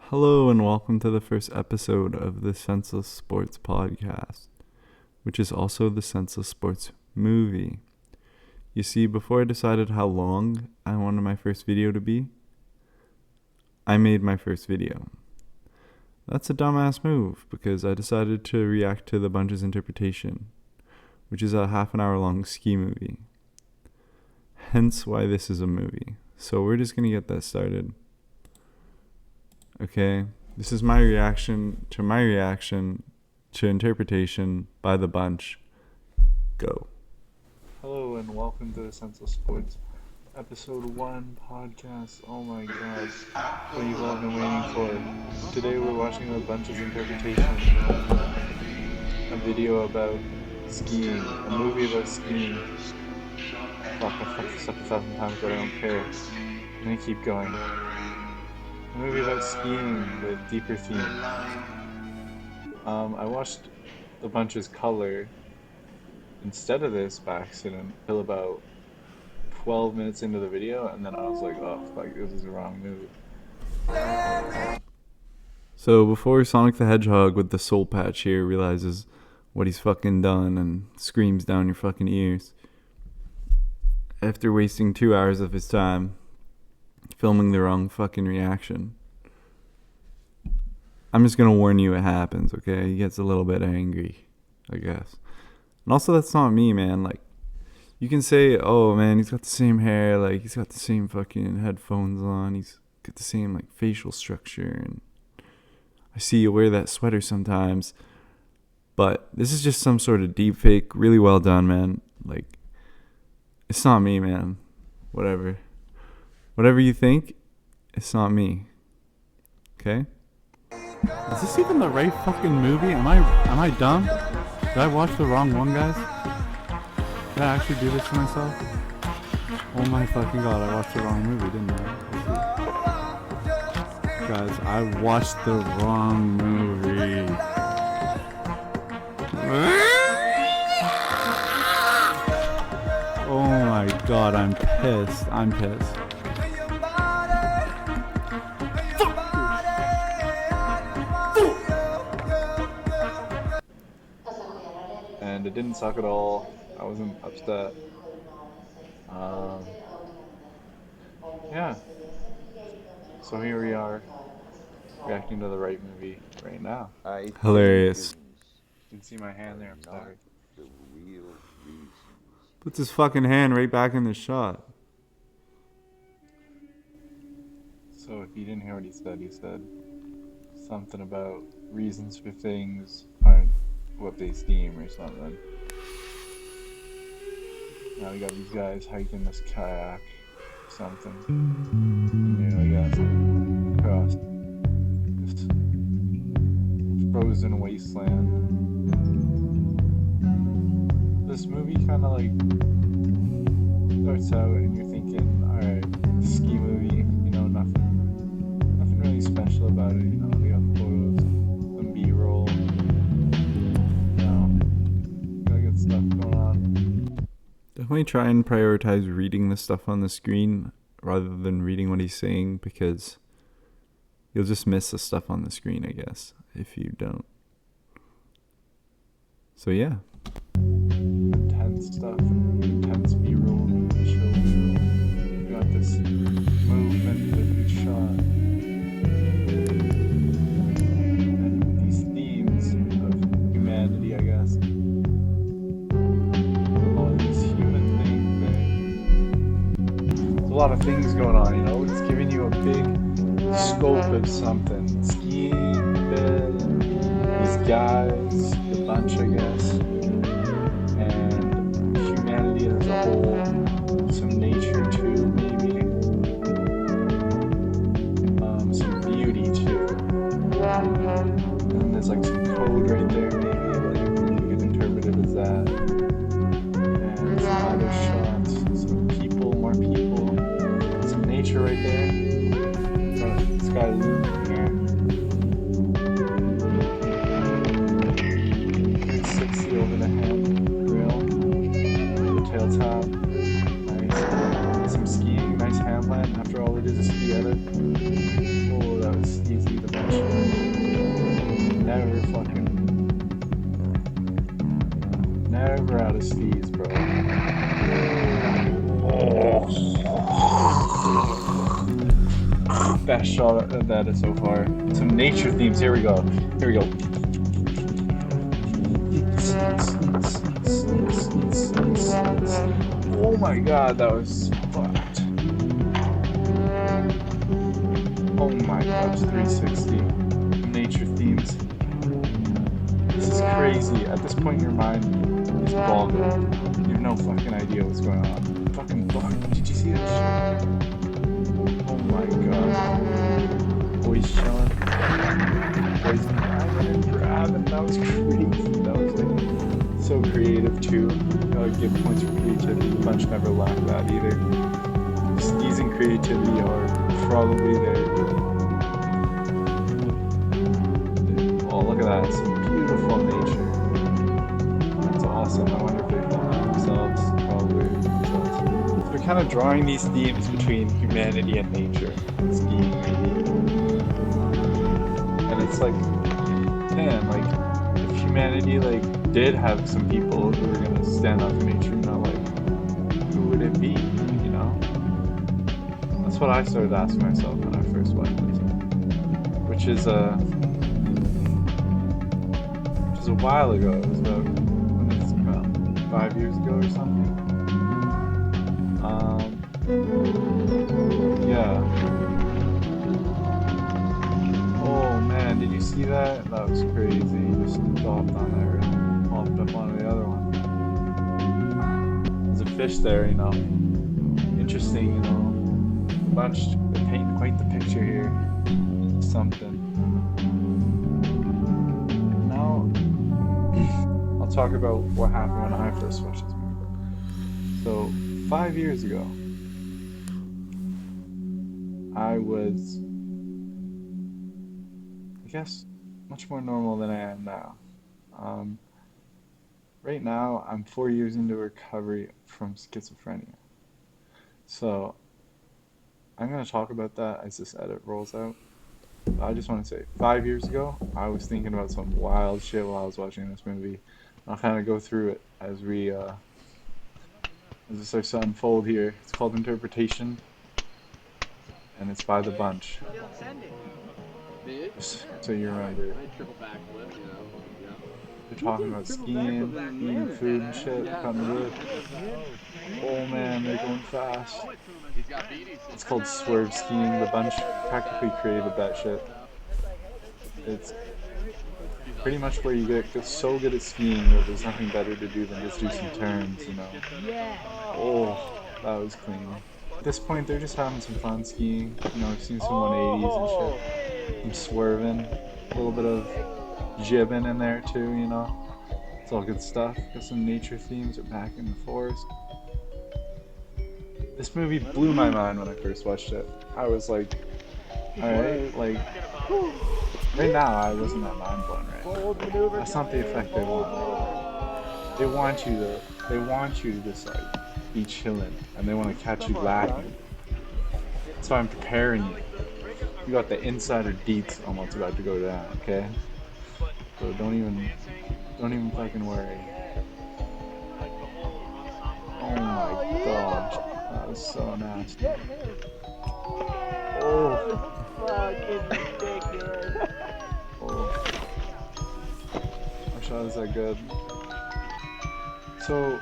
Hello and welcome to the first episode of the Senseless Sports Podcast, which is also the Senseless Sports movie. You see, before I decided how long I wanted my first video to be, I made my first video. That's a dumbass move because I decided to react to The Bunch's Interpretation, which is a half an hour long ski movie. Hence why this is a movie. So we're just going to get that started. Okay, this is my reaction to Interpretation by The Bunch. Go. Hello and welcome to the Senseless Sports Episode 1 podcast. Oh my god, what you've all been waiting for. Today we're watching The Bunch's Interpretation, a video about skiing, a movie about skiing. Fuck, I fucked this up 1,000 times, but I don't care. I'm gonna keep going. A movie about skiing with deeper themes. I watched The Bunch's Color instead of this by accident till about 12 minutes into the video, and then I was like, oh fuck, this is the wrong movie. So before Sonic the Hedgehog with the soul patch here realizes what he's fucking done and screams down your fucking ears, after wasting 2 hours of his time filming the wrong fucking reaction, I'm just gonna warn you it happens, okay? He gets a little bit angry, I guess. And also, that's not me, man. Like, you can say, oh man, he's got the same hair, like he's got the same fucking headphones on, he's got the same like facial structure, and I see you wear that sweater sometimes. But this is just some sort of deep fake, really well done, man. Like, it's not me, man. Whatever you think, it's not me. Okay? Is this even the right fucking movie? Am I dumb? Did I watch the wrong one, guys? Did I actually do this to myself? Oh my fucking god, I watched the wrong movie, didn't I? Guys, I watched the wrong movie. Oh my god, I'm pissed. And it didn't suck at all. I wasn't upset. Yeah. So here we are, reacting to the right movie right now. Hilarious. You can see my hand there, I'm sorry. Puts his fucking hand right back in the shot. So if you didn't hear what he said something about reasons for things aren't what they seem or something. Now we got these guys hiking this kayak or something. And I guess across this frozen wasteland. This movie kind of like starts out and you're thinking, alright, ski movie, nothing really special about it, we got photos, some B-roll, got good stuff going on. Definitely try and prioritize reading the stuff on the screen rather than reading what he's saying, because you'll just miss the stuff on the screen, I guess, if you don't. So yeah. Intense stuff, intense B-roll, chill B-roll. We got this movement with each shot. And these themes of humanity, I guess. All of these human things, there's a lot of things going on, It's giving you a big scope of something. Skiing, these guys, the bunch, I guess. And humanity as a whole, some nature too, maybe, some beauty too, and there's like some code right there, maybe, like you could interpret it as that, and some other shots, some people, more people, some nature right there, this guy Luke here, pretty sexy over the hand grill, tail top, nice, some skiing, nice hamlet, after all it is a ski edit. Oh, that was easy to make. skis, bro. Best shot of that so far. Some nature themes. Here we go. Here we go. Oh my god, that was fucked. Oh my gosh, 360. Nature themes. This is crazy. At this point, your mind is boggling. You have no fucking idea what's going on. Fucking fuck. Did you see that shit? Oh my god. Boys chilling. Boys grabbing. That was crazy. That was like so creative too. Gotta give points for creativity. The bunch never lacked that either. Skis and creativity are probably there. Oh, look at that. Some beautiful nature. That's awesome. I wonder if they filmed that themselves. Probably themselves. They're kind of drawing these themes between humanity and nature. Skiing, maybe. And it's like, man, like, if humanity, like, did have some people who were gonna stand up for nature, you know, like, who would it be, you know? That's what I started asking myself when I first watched it. Which is a while ago. It was about, when did this come out? 5 years ago or something? Yeah. Oh man, did you see that? That was crazy. He just stopped on there and popped up on the other one. There's a fish there, you know. Interesting, you know. A bunch, they paint quite the picture here. Something. Now, I'll talk about what happened when I first watched this movie. So, 5 years ago, I was, I guess, much more normal than I am now. Right now, I'm 4 years into recovery from schizophrenia. So, I'm going to talk about that as this edit rolls out. I just want to say, 5 years ago, I was thinking about some wild shit while I was watching this movie. I'll kind of go through it as we, as it starts to unfold here. It's called Interpretation, and it's by The Bunch. Just so you remember. They're talking about skiing, eating food and shit, cutting wood. Oh man, they're going fast. It's called Swerve Skiing. The Bunch practically created that shit. It's pretty much where you get so good at skiing that there's nothing better to do than just do some turns, you know. Oh, that was clean. At this point, they're just having some fun skiing. You know, I've seen some 180s and shit. Some swerving, a little bit of jibbing in there too, you know. It's all good stuff. Got some nature themes. They're back in the forest. This movie blew my mind when I first watched it. I was like, alright, like, right now I wasn't that mind blown right. That's not the effect they want. They want you to just like be chilling, and they want to catch you lacking. That's why I'm preparing you. You got the insider deets almost about to go down, okay? So don't even fucking worry. Oh my gosh, that was so nasty. Oh. Fucking ridiculous. Oh. My shot is that good. So,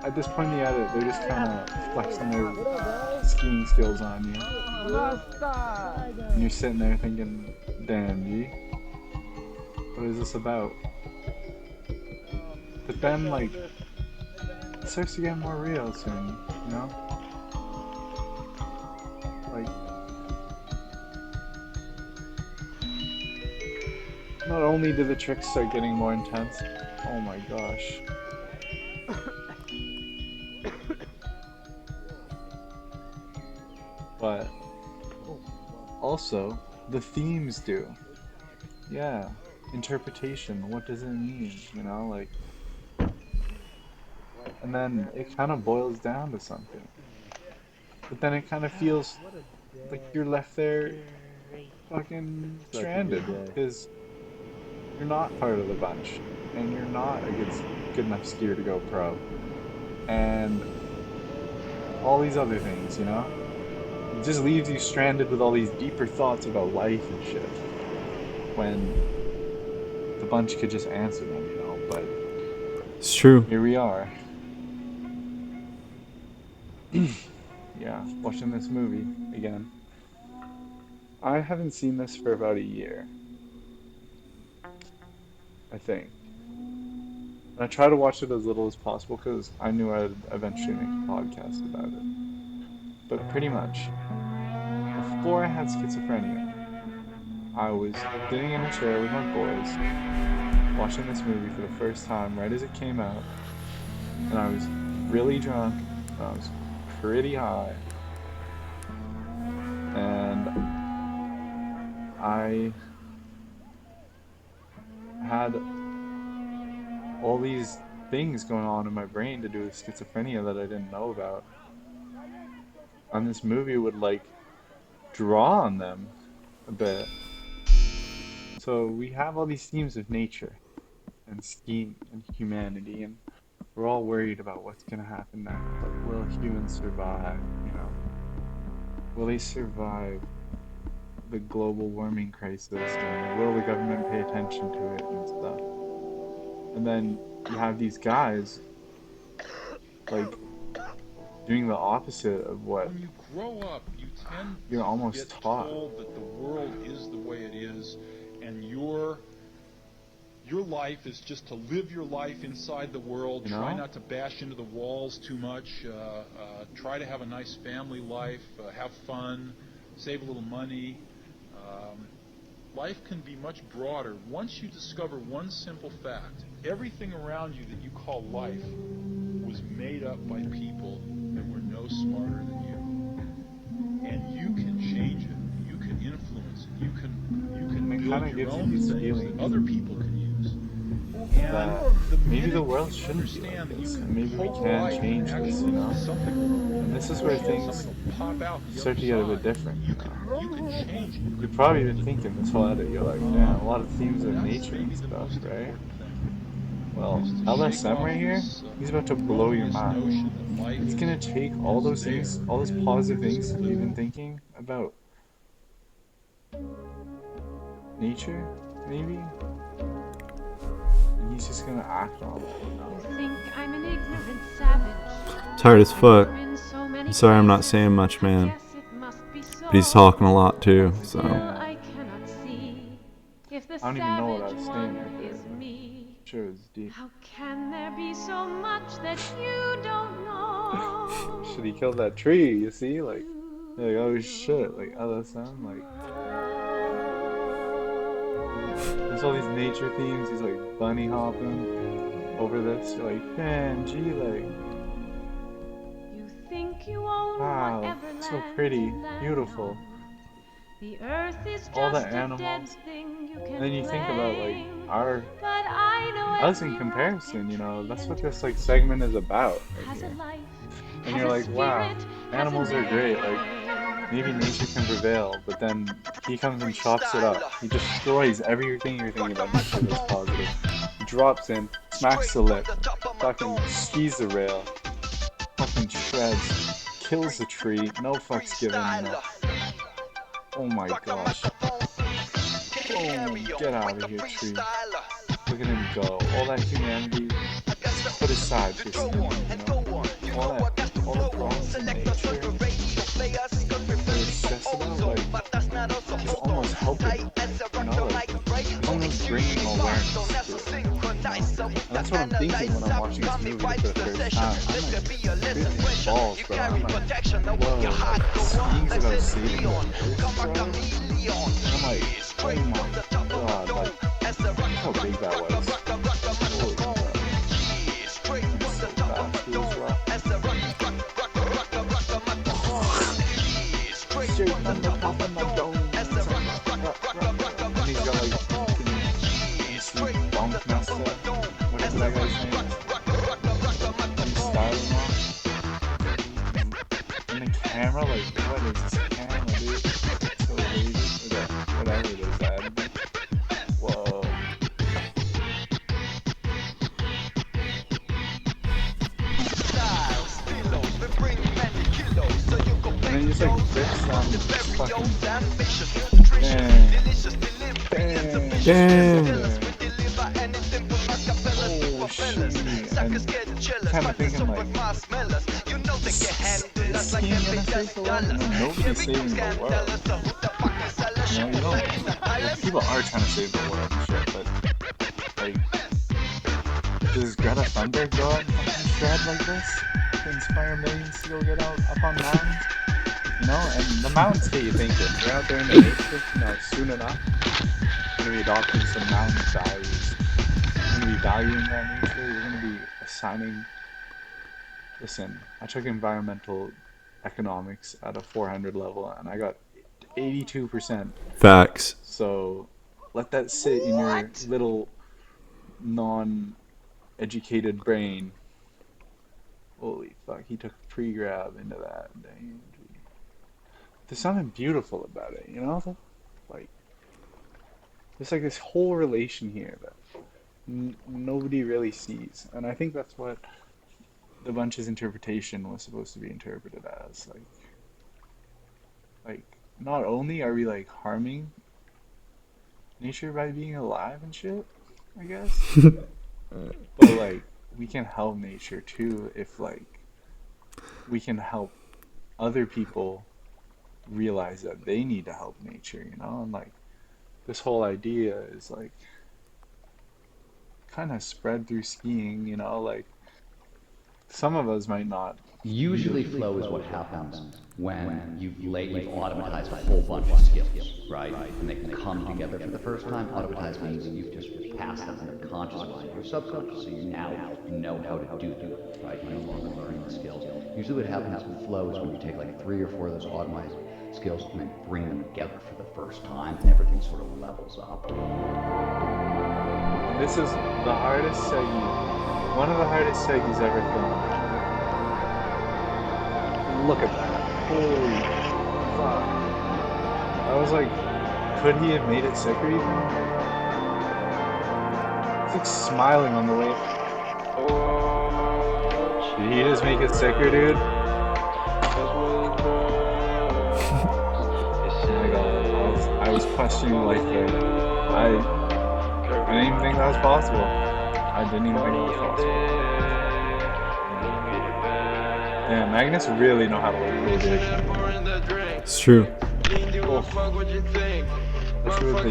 at this point in the edit, they're just kind of flexing their skiing skills on you. And you're sitting there thinking, damn, G, what is this about? But then, like, it starts to get more real soon, you know? Like, not only do the tricks start getting more intense, oh my gosh. But also, the themes do. Yeah, interpretation, what does it mean, you know, like, and then it kind of boils down to something. But then it kind of feels like you're left there fucking stranded, because you're not part of the bunch, and you're not a good good enough skier to go pro. And all these other things, you know? It just leaves you stranded with all these deeper thoughts about life and shit. When the bunch could just answer them, you know? But It's true. here we are. Yeah, watching this movie again. I haven't seen this for about a year, I think. And I try to watch it as little as possible because I knew I'd eventually make a podcast about it. But pretty much, before I had schizophrenia, I was sitting in a chair with my boys, watching this movie for the first time right as it came out, and I was really drunk, and I was pretty high, and I had all these things going on in my brain to do with schizophrenia that I didn't know about. And this movie would like draw on them a bit. So we have all these themes of nature and scheme and humanity, and we're all worried about what's gonna happen next. Like, will humans survive, you know? Will they survive the global warming crisis, and will the government pay attention to it and stuff? And then you have these guys like doing the opposite of what When you grow up, you tend you're to almost get taught. told that the world is the way it is, and your life is just to live your life inside the world. You Try know? not to bash into the walls too much. Try to have a nice family life. Have fun. Save a little money. Life can be much broader once you discover one simple fact. Everything around you that you call life was made up by people that were no smarter than you. And you can change it. You can influence it. You can And it build kinda your gives you own these things feelings that other people can use. that maybe the minute world you shouldn't be like understand that this, you and maybe we control can life change and this, you actually know? something will And this is where things something will pop out the start other to get a bit side. different, you You know? can change it. You You've can probably mold been it. thinking this whole edit, you're like, damn, a lot of themes of That's nature and maybe the stuff, most right? important thing. Well, Is to shake LSM off right here, this he's about to blow your erroneous mind. notion that life It's gonna take all is those there. things, all those positive Just things live you've it. been thinking about nature, maybe, and he's just gonna act on it. You think I'm an ignorant savage. It's hard as fuck. I'm Sorry I'm not saying much, man. But he's talking a lot too, so. I cannot see if the I don't even know what I was savage saying one right there, is but me. I'm sure it was deep. How can there be so much that you don't know? Should he kill that tree? You see, like, you're like, oh shit, like LSM, like, there's all these nature themes. He's like bunny hopping over this. You're like, man, gee, like, You think you own wow, whatever so land pretty, you land beautiful. on. The earth is just All the a dead animals. thing you can And then you think about like claim. our But I know us in every comparison, rocket you know, that's tree what and this like segment is about. Right has a here. life, And has you're a like, wow, spirit, has a animals are great. Like, name. maybe nature can prevail, but then he comes and chops it up. He destroys everything you're thinking about nature that's positive. He drops in, smacks the lip, fucking skis the rail, fucking shreds, kills the tree, no fucks given, you know. Oh my gosh. Boom, get out of here, tree. Look at him go. All that humanity, put aside for a second, you know. All the problems in nature, they're obsessed about, like, it's almost helping, you know, like, it's almost bringing awareness to it, you know? And that's what I'm thinking when I'm watching this movie for the first time. I'm like, freaking balls, bro. I'm like, whoa, like, schemes about saving the earth, bro? I'm like, oh my god, like, look how big that was. Holy crap. It's so fast, feels rough. Shake on the top of my dome. And he's got like fucking MC Bunkmaster, whatever that guy's name is. He's styling on. And the camera, like, what is this camera, dude? It's so lazy. Whatever it is, that editing. Whoa. fucking damn. Damn. Oh shit. And kind of thinking like, is skiing gonna save the world? No, nobody's saving the world. You know, you don't. Like, people are trying to save the world and shit, but like, does Greta Thunberg go out and fucking shred like this to inspire millions to go get out up on mountains? You know, and the mountains get you thinking. You're out there in the nature, you know, soon enough, you're gonna be adopting some mountain values. You're gonna be valuing that nature. You're gonna be assigning. Listen, I took environmental economics at a 400 level, and I got 82%. Facts. So let that sit in your little non-educated brain. Holy fuck, he took pre-grab into that. Dang. There's something beautiful about it, you know? Like, there's like this whole relation here that nobody really sees. And I think that's what the bunch's interpretation was supposed to be interpreted as. Like, not only are we like harming nature by being alive and shit, I guess, but like we can help nature too if like we can help other people realize that they need to help nature, you know? And like this whole idea is like kind of spread through skiing, you know? Like some of us might not. Usually flow is what happens when you've automatized a whole bunch of skills, right? And they can come together for the first time. Automatize means you've just passed them from your conscious mind to your subconscious, so you now know how to do them, right? You're no longer learning the skills. Usually what happens with flow is when you take like 3 or 4 of those automatized skills and then bring them together for the first time, and everything sort of levels up. This is the hardest seggy, one of the hardest seggies ever filmed. Look at that. Holy fuck. I was like, could he have made it sicker even? He's like smiling on the way. Did he just make it sicker, dude? I was questioning life there. I didn't even think that was possible. I didn't even think that was possible. Yeah, Magnus really know how to work with it. It's true. Cool. Especially with the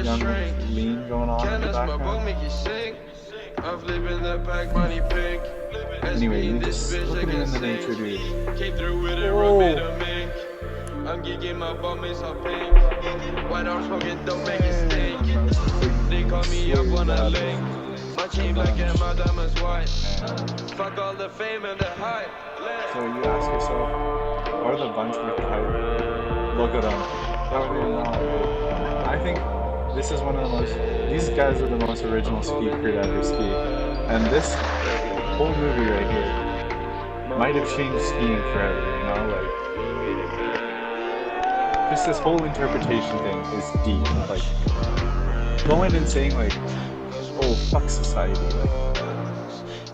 young lean going on in the background. Anyway, you just look at him in the nature, dude. Oh. I'm geeking my bum is a pink. White arms smoking don't make it stink. They call me up on a link. My chain black and my diamonds white. Fuck all the fame and the hype. So you ask yourself, are the bunch with hype? Look at them. How are they not? I think this is one of the most. These guys are the most original ski crew to ever ski, and this whole movie right here might have changed skiing forever. You know, like. Just this whole interpretation thing is deep. Like, going and saying like, oh, fuck society. Like,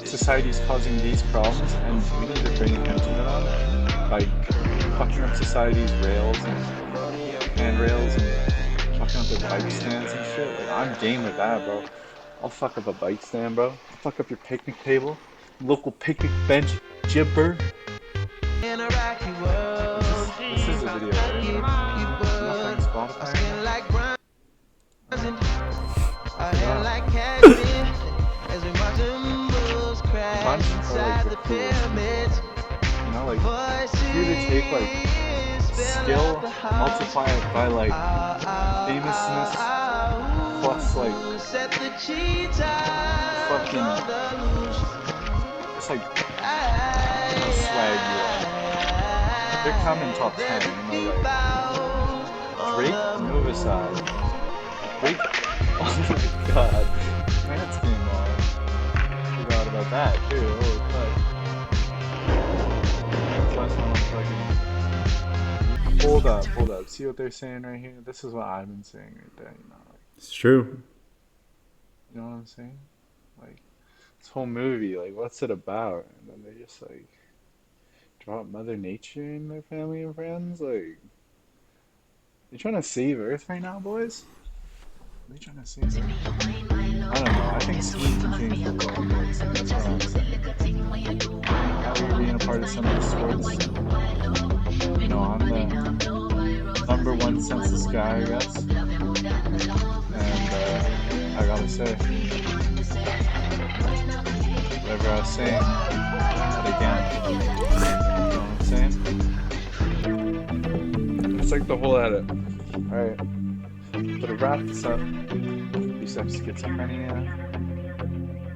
society's causing these problems and we need to bring attention to them by fucking up society's rails and handrails and fucking up their bike stands and shit. Like, I'm game with that, bro. I'll fuck up a bike stand, bro. I'll fuck up your picnic table, local picnic bench, jibber. This is a video, right? Nothing Spotify. Bunch are like the coolest. You know, like, if you were to take like skill, multiply it by like famousness plus like fucking it's like how swag you are. They're coming top 10, you know, like Drake, move aside. Drake, oh my god, Matt's game on. Forgot about that too. Holy fuck. Hold up. See what they're saying right here? This is what I've been saying right there, you know. Like, It's true. you know what I'm saying? Like, this whole movie, like, what's it about? And then they just, like, drop Mother Nature in their family and friends? Like, You trying to save Earth right now, boys? Are they trying to save Earth? I don't know. I think skiing can change the world, boys. That's what I'm saying. Now you're being a part of Central Sports. You know, I'm the #1 census guy, I guess. And I gotta say, whatever I was saying, that again. You know what I'm saying? It's like the whole edit. Alright. But to wrap this up, we used to have schizophrenia,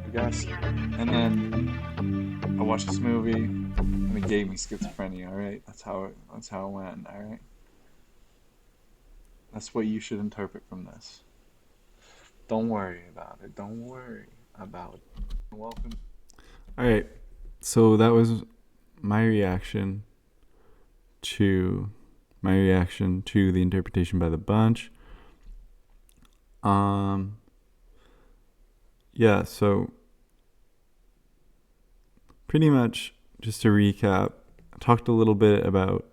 I guess. And then I watched this movie and it gave me schizophrenia, alright? That's how it went, alright? That's what you should interpret from this. Don't worry about it. Don't worry about it. Welcome. All right. So that was my reaction to the interpretation by the bunch. Yeah, so pretty much just to recap, I talked a little bit about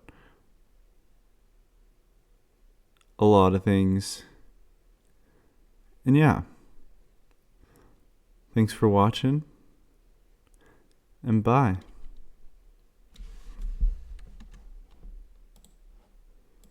a lot of things. And yeah. Thanks for watching. And bye.